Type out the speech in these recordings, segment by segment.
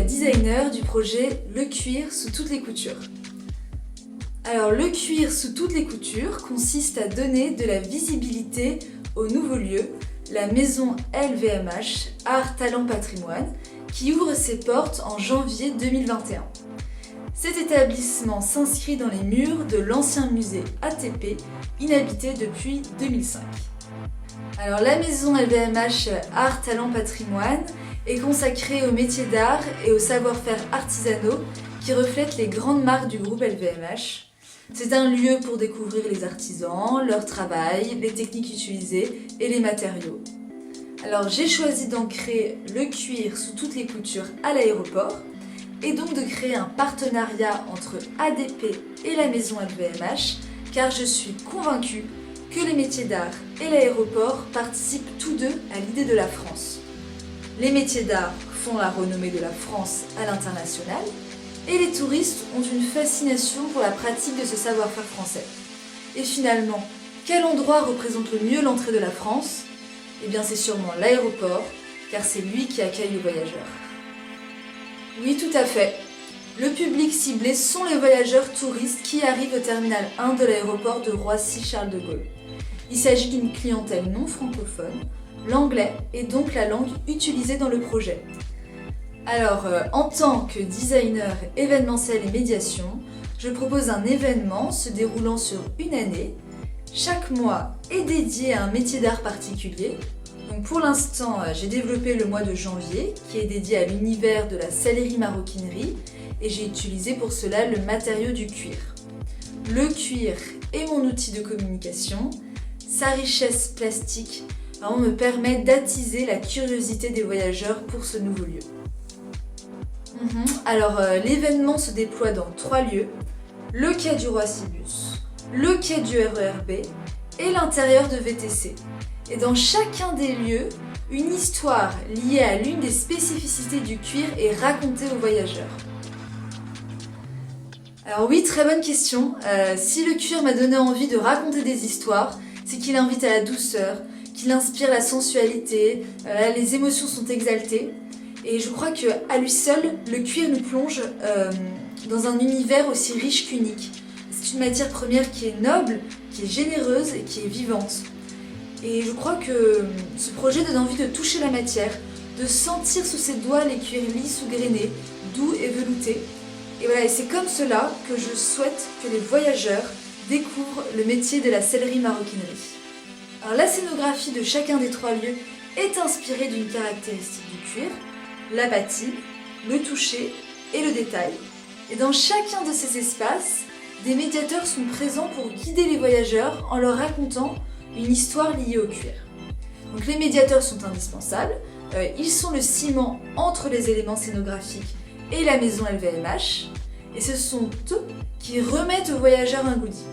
designer du projet Le Cuir sous toutes les coutures. Alors le cuir sous toutes les coutures consiste à donner de la visibilité au nouveau lieu, la maison LVMH, Art Talent Patrimoine, qui ouvre ses portes en janvier 2021. Cet établissement s'inscrit dans les murs de l'ancien musée ATP, inhabité depuis 2005. Alors la maison LVMH Art Talent Patrimoine est consacrée aux métiers d'art et aux savoir-faire artisanaux qui reflètent les grandes marques du groupe LVMH. C'est un lieu pour découvrir les artisans, leur travail, les techniques utilisées et les matériaux. Alors j'ai choisi d'ancrer le cuir sous toutes les coutures à l'aéroport et donc de créer un partenariat entre ADP et la maison LVMH car je suis convaincue que les métiers d'art et l'aéroport participent tous deux à l'idée de la France. Les métiers d'art font la renommée de la France à l'international et les touristes ont une fascination pour la pratique de ce savoir-faire français. Et finalement, quel endroit représente le mieux l'entrée de la France ? Eh bien c'est sûrement l'aéroport, car c'est lui qui accueille les voyageurs. Oui, tout à fait. Le public ciblé sont les voyageurs touristes qui arrivent au terminal 1 de l'aéroport de Roissy-Charles de Gaulle. Il s'agit d'une clientèle non francophone. L'anglais est donc la langue utilisée dans le projet. Alors, en tant que designer événementiel et médiation, je propose un événement se déroulant sur une année. Chaque mois est dédié à un métier d'art particulier. Donc pour l'instant, j'ai développé le mois de janvier qui est dédié à l'univers de la sellerie-maroquinerie et j'ai utilisé pour cela le matériau du cuir. Le cuir est mon outil de communication. Sa richesse plastique me permet d'attiser la curiosité des voyageurs pour ce nouveau lieu. Alors l'événement se déploie dans 3 lieux, le quai du Roissy-Bus, le quai du RERB et l'intérieur de VTC. Et dans chacun des lieux, une histoire liée à l'une des spécificités du cuir est racontée aux voyageurs. Alors oui, très bonne question. Si le cuir m'a donné envie de raconter des histoires, c'est qu'il invite à la douceur, qu'il inspire la sensualité, les émotions sont exaltées. Et je crois qu'à lui seul, le cuir nous plonge dans un univers aussi riche qu'unique. C'est une matière première qui est noble, qui est généreuse et qui est vivante. Et je crois que ce projet donne envie de toucher la matière, de sentir sous ses doigts les cuirs lisses ou grainés, doux et veloutés. Et voilà, et c'est comme cela que je souhaite que les voyageurs découvrent le métier de la sellerie-maroquinerie. Alors la scénographie de chacun des 3 lieux est inspirée d'une caractéristique du cuir, l'apathie, le toucher et le détail. Et dans chacun de ces espaces, des médiateurs sont présents pour guider les voyageurs en leur racontant une histoire liée au cuir. Donc les médiateurs sont indispensables, ils sont le ciment entre les éléments scénographiques et la maison LVMH, et ce sont eux qui remettent aux voyageurs un goodie.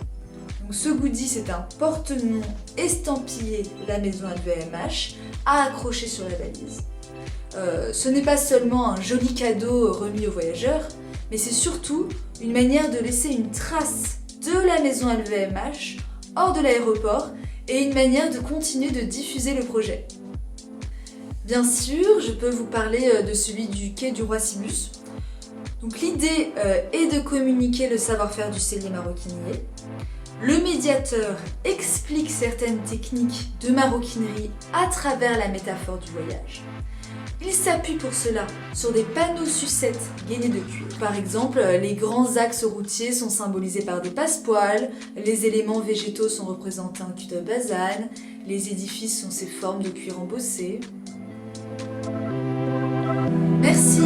Donc ce goodie, c'est un porte-nom estampillé la maison LVMH à accrocher sur la valise. Ce n'est pas seulement un joli cadeau remis aux voyageurs, mais c'est surtout une manière de laisser une trace de la maison LVMH hors de l'aéroport et une manière de continuer de diffuser le projet. Bien sûr, je peux vous parler de celui du quai du Roissy-Bus. Donc l'idée est de communiquer le savoir-faire du sellier maroquinier. Le médiateur explique certaines techniques de maroquinerie à travers la métaphore du voyage. Il s'appuie pour cela sur des panneaux sucettes gainés de cuir. Par exemple, les grands axes routiers sont symbolisés par des passepoils, les éléments végétaux sont représentés en cul de basane, les édifices sont ces formes de cuir embossé. Merci.